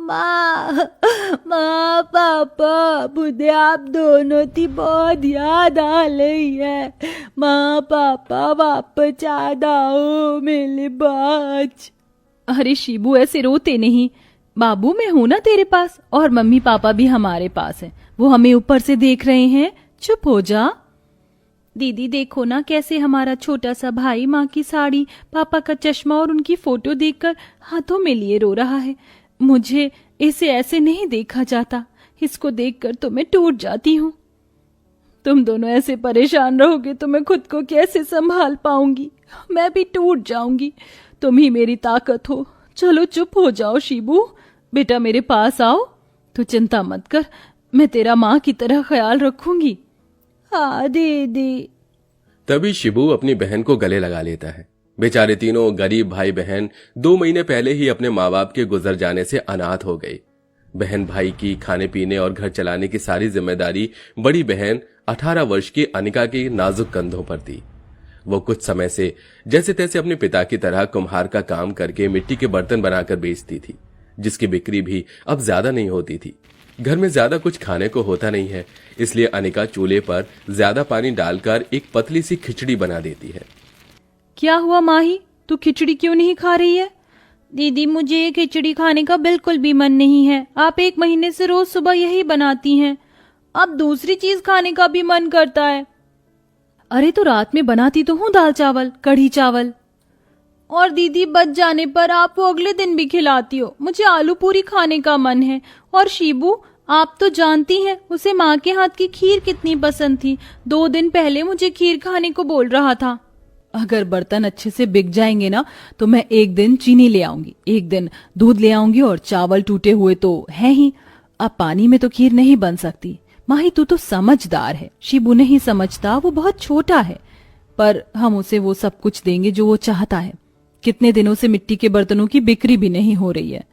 माँ माँ पापा मुझे आप दोनों की बहुत याद आ रही है। माँ पापा वापस आ जाओ मेरे पास। अरे शिबू, ऐसे रोते नहीं। बाबू, मैं हूं ना तेरे पास, और मम्मी पापा भी हमारे पास हैं। वो हमें ऊपर से देख रहे हैं। चुप हो जा। दीदी देखो ना, कैसे हमारा छोटा सा भाई माँ की साड़ी, पापा का चश्मा और उनकी फोटो देखकर हाथों में लिए रो रहा है। मुझे इसे ऐसे नहीं देखा जाता। इसको देखकर तो मैं टूट जाती हूँ। तुम दोनों ऐसे परेशान रहोगे तो मैं खुद को कैसे संभाल पाऊंगी? मैं भी टूट जाऊंगी। तुम ही मेरी ताकत हो। चलो चुप हो जाओ शिबू। बेटा मेरे पास आओ। तू चिंता मत कर, मैं तेरा माँ की तरह ख्याल रखूंगी। हाँ दीदी। तभी शिबू अपनी बहन को गले लगा लेता है। बेचारे तीनों गरीब भाई बहन 2 महीने पहले ही अपने माँ बाप के गुजर जाने से अनाथ हो गए। बहन भाई की खाने पीने और घर चलाने की सारी जिम्मेदारी बड़ी बहन 18 वर्ष की अनिका के नाजुक कंधों पर थी। वो कुछ समय से जैसे तैसे अपने पिता की तरह कुम्हार का काम करके मिट्टी के बर्तन बनाकर बेचती थी, जिसकी बिक्री भी अब ज्यादा नहीं होती थी। घर में ज्यादा कुछ खाने को होता नहीं है, इसलिए अनिका चूल्हे पर ज्यादा पानी डालकर एक पतली सी खिचड़ी बना देती है। क्या हुआ माही, तू खिचड़ी क्यों नहीं खा रही है? दीदी मुझे ये खिचड़ी खाने का बिल्कुल भी मन नहीं है। आप 1 महीने से रोज सुबह यही बनाती हैं। अब दूसरी चीज खाने का भी मन करता है। अरे तो रात में बनाती तो हूँ दाल चावल, कढ़ी चावल। और दीदी बच जाने पर आप वो अगले दिन भी खिलाती हो। मुझे आलू पूरी खाने का मन है। और शिबू, आप तो जानती हैं उसे माँ के हाथ की खीर कितनी पसंद थी। 2 दिन पहले मुझे खीर खाने को बोल रहा था। अगर बर्तन अच्छे से बिक जाएंगे ना तो मैं एक दिन चीनी ले आऊंगी, एक दिन दूध ले आऊंगी, और चावल टूटे हुए तो है ही। अब पानी में तो खीर नहीं बन सकती। माही तू तो समझदार है, शिबू नहीं समझता, वो बहुत छोटा है। पर हम उसे वो सब कुछ देंगे जो वो चाहता है। कितने दिनों से मिट्टी के बर्तनों की बिक्री भी नहीं हो रही है।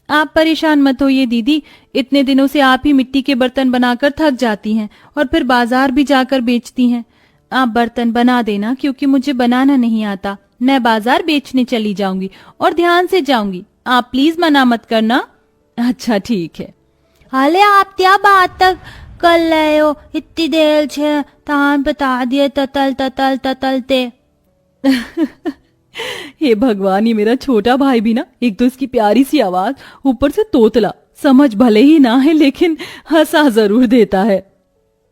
आप परेशान मत होइए दीदी, इतने दिनों से आप ही मिट्टी के बर्तन बनाकर थक जाती हैं और फिर बाजार भी जाकर बेचती हैं। आप बर्तन बना देना, क्योंकि मुझे बनाना नहीं आता। मैं बाजार बेचने चली जाऊंगी और ध्यान से जाऊंगी। आप प्लीज मना मत करना। अच्छा ठीक है। हाले आप क्या बात तक कर रहे हो? इतनी देर से तान बता दिए ततल ततल ततलते। हे भगवान, ये मेरा छोटा भाई भी ना, एक तो इसकी प्यारी सी आवाज, ऊपर से तोतला। समझ भले ही ना है लेकिन हंसा जरूर देता है।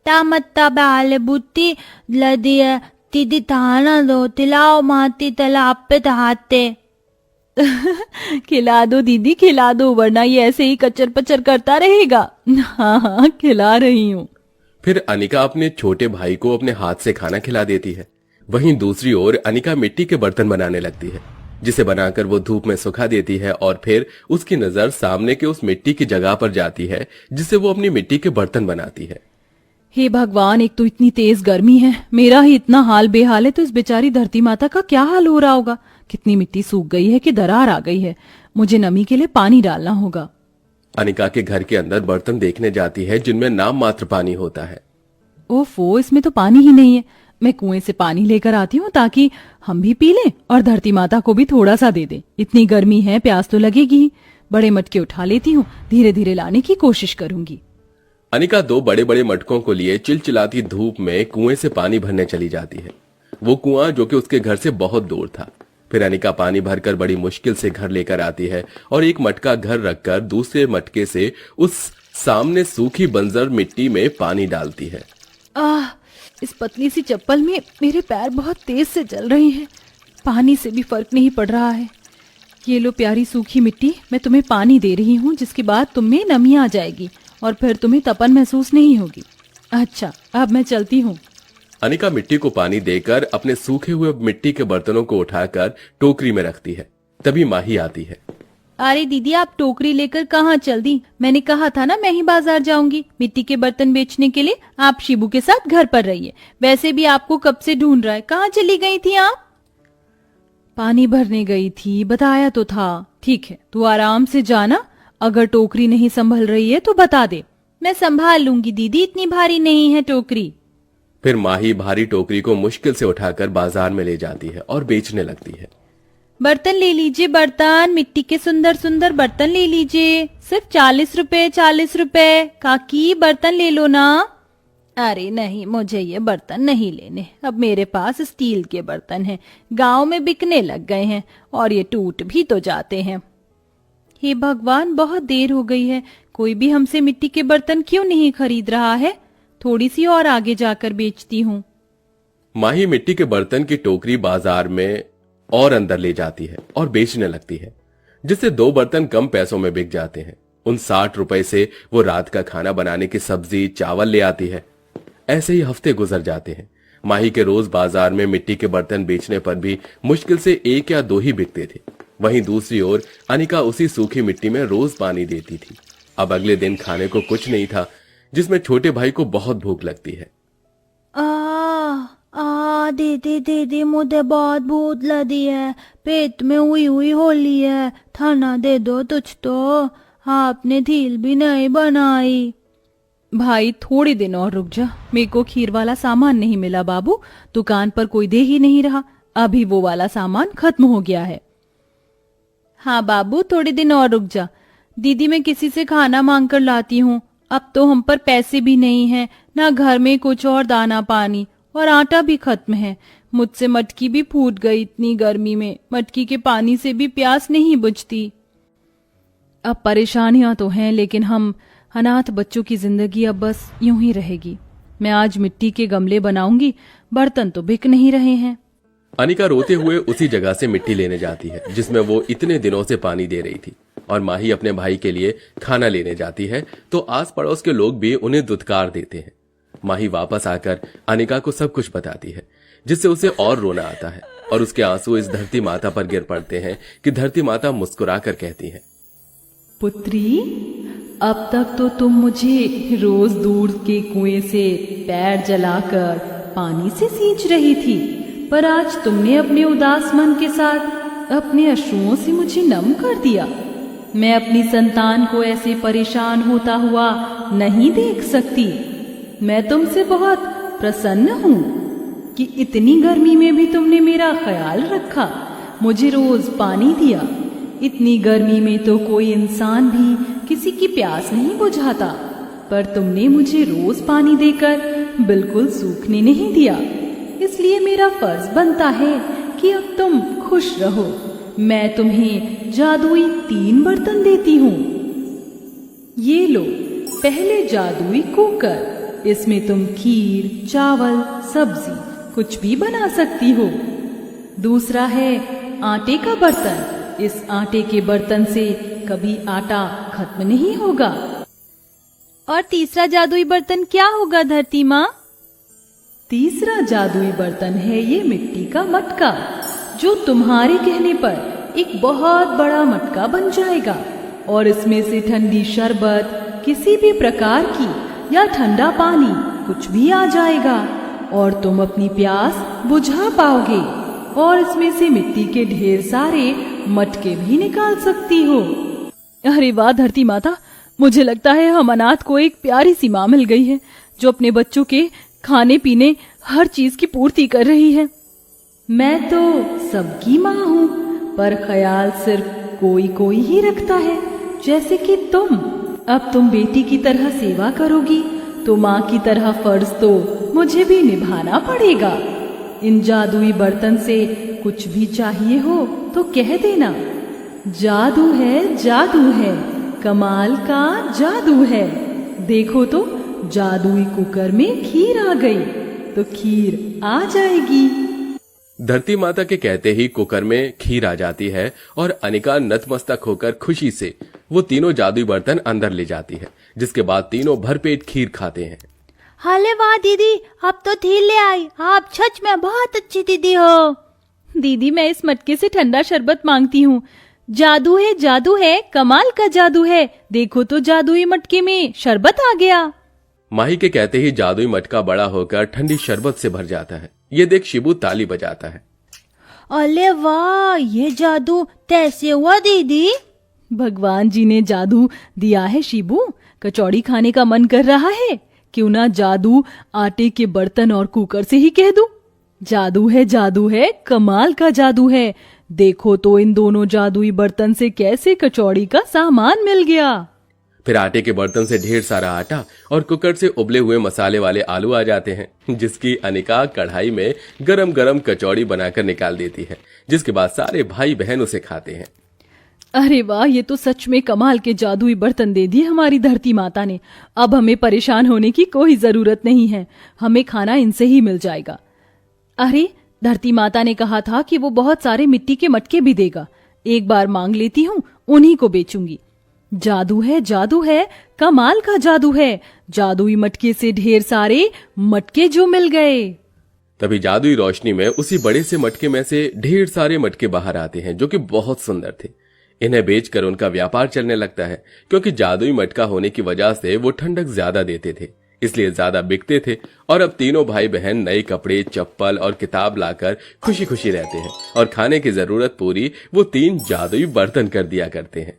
तामत्ता बाले बुत्ती लदी है दीदी, ताना दो तिलाओ माती तालाब पे तहाते। खिला दो दीदी खिला दो, वरना ये ऐसे ही कचर पचर करता रहेगा। हाँ हाँ खिला रही हूँ। फिर अनिका अपने छोटे भाई को अपने हाथ से खाना खिला देती है। वहीं दूसरी ओर अनिका मिट्टी के बर्तन बनाने लगती है, जिसे बनाकर वो धूप में सुखा देती है। और फिर उसकी नजर सामने के उस मिट्टी की जगह पर जाती है जिसे वो अपनी मिट्टी के बर्तन बनाती है। हे भगवान, एक तो इतनी तेज गर्मी है, मेरा ही इतना हाल बेहाल है, तो इस बेचारी धरती माता का क्या हाल हो रहा होगा। कितनी मिट्टी सूख गई है कि दरार आ गई है। मुझे नमी के लिए पानी डालना होगा। अनिका के घर के अंदर बर्तन देखने जाती है जिनमें नाम मात्र पानी होता है। ओफो, इसमें तो पानी ही नहीं है। मैं कुएं से पानी लेकर आती हूँ ताकि हम भी पी लें और धरती माता को भी थोड़ा सा दे दे। इतनी गर्मी है, प्यास तो लगेगी ही। बड़े मटके उठा लेती हूँ, धीरे धीरे लाने की कोशिश करूंगी। अनिका 2 बड़े बड़े मटकों को लिए चिलचिलाती धूप में कुएं से पानी भरने चली जाती है। वो कुआं जो कि उसके घर से बहुत दूर था। फिर अनिका पानी भरकर बड़ी मुश्किल से घर लेकर आती है और एक मटका घर रखकर दूसरे मटके से उस सामने सूखी बंजर मिट्टी में पानी डालती है। इस पतली सी चप्पल में मेरे पैर बहुत तेज से चल रहे हैं। पानी से भी फर्क नहीं पड़ रहा है। ये लो प्यारी सूखी मिट्टी, मैं तुम्हें पानी दे रही हूँ, जिसके बाद तुम में नमी आ जाएगी और फिर तुम्हें तपन महसूस नहीं होगी। अच्छा, अब मैं चलती हूँ। अनिका मिट्टी को पानी देकर अपने सूखे हुए मिट्टी के बर्तनों को उठाकर टोकरी में रखती है। तभी माही आती है। अरे दीदी, आप टोकरी लेकर कहाँ चल दी? मैंने कहा था ना मैं ही बाजार जाऊंगी मिट्टी के बर्तन बेचने के लिए। आप शिबू के साथ घर पर रहिए। वैसे भी आपको कब से ढूंढ रहा है। कहाँ चली गई थी आप? पानी भरने गई थी, बताया तो था। ठीक है, तू आराम से जाना। अगर टोकरी नहीं संभल रही है तो बता दे। मैं संभाल लूंगी दीदी, इतनी भारी नहीं है टोकरी। फिर माही भारी टोकरी को मुश्किल से उठाकर बाजार में ले जाती है और बेचने लगती है। बर्तन ले लीजिए, बर्तन, मिट्टी के सुंदर सुंदर बर्तन ले लीजिए, सिर्फ 40 रुपए, 40 रुपए। काकी बर्तन ले लो ना। अरे नहीं, मुझे ये बर्तन नहीं लेने। अब मेरे पास स्टील के बर्तन हैं, गांव में बिकने लग गए हैं और ये टूट भी तो जाते हैं। हे भगवान, बहुत देर हो गई है, कोई भी हमसे मिट्टी के बर्तन क्यों नहीं खरीद रहा है? थोड़ी सी और आगे जाकर बेचती हूँ। माही मिट्टी के बर्तन की टोकरी बाजार में और अंदर ले जाती है और बेचने लगती है, जिससे 2 बर्तन कम पैसों में बिक जाते हैं। उन 60 रुपए से वो रात का खाना बनाने की सब्जी चावल ले आती है। ऐसे ही हफ्ते गुजर जाते हैं। माही के रोज बाजार में मिट्टी के बर्तन बेचने पर भी मुश्किल से 1 या 2 ही बिकते थे। वहीं दूसरी ओर अनिका उसी सूखी मिट्टी में रोज पानी देती थी। अब अगले दिन खाने को कुछ नहीं था, जिसमें छोटे भाई को बहुत भूख लगती है। दे मुझे बहुत भूख लगी है, पेट में हुई हुई होली है, खाना दे दो तुझ तो, आपने धील भी नहीं बनाई। भाई थोड़ी दिन और रुक जा, मेरे को खीर वाला सामान नहीं मिला बाबू, दुकान पर कोई दे ही नहीं रहा, अभी वो वाला सामान खत्म हो गया है। हाँ बाबू, थोड़ी दिन और रुक जा, दीदी मैं किसी से खाना मांग कर लाती हूँ। अब तो हम पर पैसे भी नहीं हैं, ना घर में कुछ और दाना पानी, और आटा भी खत्म है। मुझसे मटकी भी फूट गई, इतनी गर्मी में मटकी के पानी से भी प्यास नहीं बुझती। अब परेशानियां तो हैं, लेकिन हम अनाथ बच्चों की जिंदगी अब बस यूं ही रहेगी। मैं आज मिट्टी के गमले बनाऊंगी, बर्तन तो बिक नहीं रहे हैं। अनिका रोते हुए उसी जगह से मिट्टी लेने जाती है जिसमें वो इतने दिनों से पानी दे रही थी, और माही अपने भाई के लिए खाना लेने जाती है तो आस पड़ोस के लोग भी उन्हें दुत्कार देते हैं। माही वापस आकर अनिका को सब कुछ बताती है, जिससे उसे और रोना आता है और उसके आंसू इस धरती माता पर गिर पड़ते हैं कि धरती माता मुस्कुराकर कहती है, पुत्री, अब तक तो तुम मुझे रोज दूर के कुएं से पैर जलाकर पानी से सींच रही थी, पर आज तुमने अपने उदास मन के साथ अपने अश्रुओं से मुझे नम कर दिया। मैं अपनी संतान को ऐसे परेशान होता हुआ नहीं देख सकती। मैं तुमसे बहुत प्रसन्न हूँ कि इतनी गर्मी में भी तुमने मेरा ख्याल रखा, मुझे रोज पानी दिया। इतनी गर्मी में तो कोई इंसान भी किसी की प्यास नहीं बुझाता, पर तुमने मुझे रोज पानी देकर बिल्कुल सूखने नहीं दिया। इसलिए मेरा फर्ज बनता है कि अब तुम खुश रहो। मैं तुम्हें जादुई 3 बर्तन देती हूँ। ये लो, पहले जादुई कुकर, इसमें तुम खीर, चावल, सब्जी कुछ भी बना सकती हो। दूसरा है आटे का बर्तन, इस आटे के बर्तन से कभी आटा खत्म नहीं होगा। और तीसरा जादुई बर्तन क्या होगा धरती माँ? तीसरा जादुई बर्तन है ये मिट्टी का मटका, जो तुम्हारे कहने पर एक बहुत बड़ा मटका बन जाएगा, और इसमें से ठंडी शरबत, किसी भी प्रकार की या ठंडा पानी कुछ भी आ जाएगा, और तुम अपनी प्यास बुझा पाओगे, और इसमें से मिट्टी के ढेर सारे मटके भी निकाल सकती हो। अरे वाह धरती माता, मुझे लगता है हम अनाथ को एक प्यारी सी माँ मिल गई है, जो अपने बच्चों के खाने पीने हर चीज की पूर्ति कर रही है। मैं तो सबकी माँ हूँ, पर ख्याल सिर्फ कोई कोई ही रखता है, जैसे कि तुम। अब तुम बेटी की तरह सेवा करोगी तो माँ की तरह फर्ज तो मुझे भी निभाना पड़ेगा। इन जादुई बर्तन से कुछ भी चाहिए हो तो कह देना। जादू है, कमाल का जादू है। देखो तो, जादुई कुकर में खीर आ गई, तो खीर आ जाएगी। धरती माता के कहते ही कुकर में खीर आ जाती है और अनिका नतमस्तक होकर खुशी से वो तीनों जादुई बर्तन अंदर ले जाती है, जिसके बाद तीनों भरपेट खीर खाते हैं। हाले वाह दीदी, अब तो खीर ले आई, आप सच में बहुत अच्छी दीदी हो। दीदी मैं इस मटके से ठंडा शरबत मांगती हूँ। जादू है, कमाल का जादू है। देखो तो जादुई मटके में शरबत आ गया। माही के कहते ही जादुई मटका बड़ा होकर ठंडी शरबत से भर जाता है। ये देख शिबू ताली बजाता है। अरे वाह, ये जादू कैसे हुआ दीदी? भगवान जी ने जादू दिया है शिबू। कचौड़ी खाने का मन कर रहा है, क्यों ना जादू आटे के बर्तन और कुकर से ही कह दूं। जादू है, कमाल का जादू है। देखो तो इन दोनों जादुई बर्तन से कैसे कचौड़ी का सामान मिल गया। फिर आटे के बर्तन से ढेर सारा आटा और कुकर से उबले हुए मसाले वाले आलू आ जाते हैं, जिसकी अनिका कढ़ाई में गरम गरम कचौड़ी बनाकर निकाल देती है, जिसके बाद सारे भाई बहन उसे खाते हैं। अरे वाह, ये तो सच में कमाल के जादुई बर्तन दे दिए हमारी धरती माता ने। अब हमें परेशान होने की कोई जरूरत नहीं है, हमें खाना इनसे ही मिल जाएगा। अरे, धरती माता ने कहा था कि वो बहुत सारे मिट्टी के मटके भी देगा। एक बार मांग लेती हूँ, उन्हीं को बेचूंगी। जादू है, कमाल का जादू है। जादुई मटके से ढेर सारे मटके जो मिल गए। तभी जादुई रोशनी में उसी बड़े से मटके में से ढेर सारे मटके बाहर आते हैं, जो कि बहुत सुंदर थे। इन्हें बेचकर उनका व्यापार चलने लगता है, क्योंकि जादुई मटका होने की वजह से वो ठंडक ज्यादा देते थे, इसलिए ज्यादा बिकते थे। और अब तीनों भाई बहन नए कपड़े, चप्पल और किताब लाकर खुशी खुशी रहते हैं और खाने की जरूरत पूरी वो 3 जादुई बर्तन कर दिया करते हैं।